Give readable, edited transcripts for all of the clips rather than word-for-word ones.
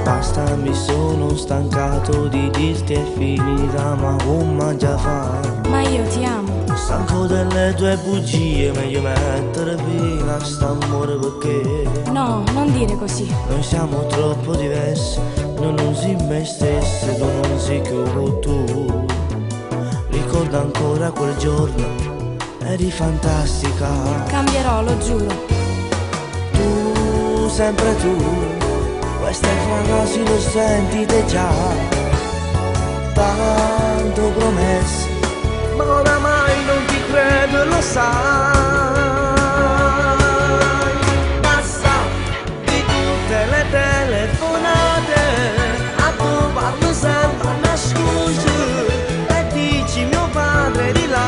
Basta, mi sono stancato di dirti è finita, ma come già fa? Ma io ti amo. Stanco delle tue bugie, meglio mettere fine a st'amore perché No, non dire così. noi siamo troppo diversi, tu non sei me stessa, tu non sei più tu. Ricordo ancora quel giorno, eri fantastica. Cambierò, lo giuro. Tu, sempre tu, queste frasi lo sentite già. Tanto promesse, ma oramai non ti credo e lo sai. Basta di tutte le telefonate, a tu parlo sempre una scusa e dici mio padre di là.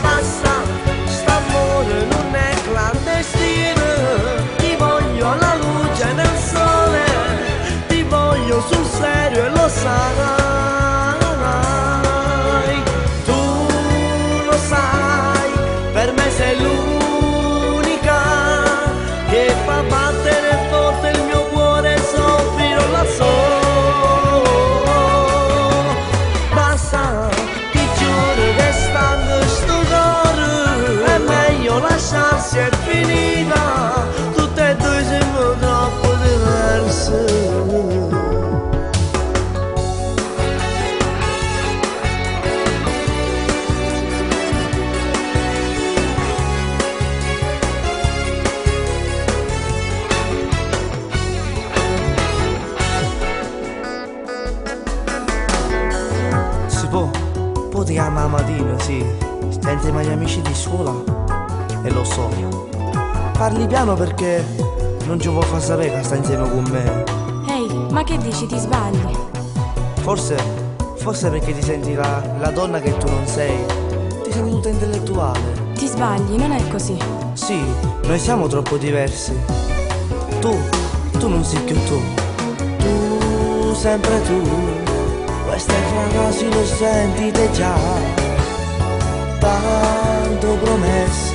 Basta, st'amore non è clandestino, ti voglio alla luce del sole, ti voglio sul serio e lo sai. Per me sei l'unica che fa battere forte il mio cuore e soffrirò la so. Basta, ti giuro che stando sto cuore è meglio lasciarsi, è finita. Tutte e due siamo troppo diverse. Può ti chiamare Mattina, sì, stai insieme agli amici di scuola e lo so. Parli piano perché non ci vuoi far sapere che stai insieme con me. Ehi, ma che dici? Ti sbagli. Forse perché ti senti la donna che tu non sei. Ti senti tutta intellettuale. Ti sbagli, non è così. Sì, noi siamo troppo diversi. Tu non sei più tu. Tu, sempre tu. Queste frasi lo sentite già, tanto promesse,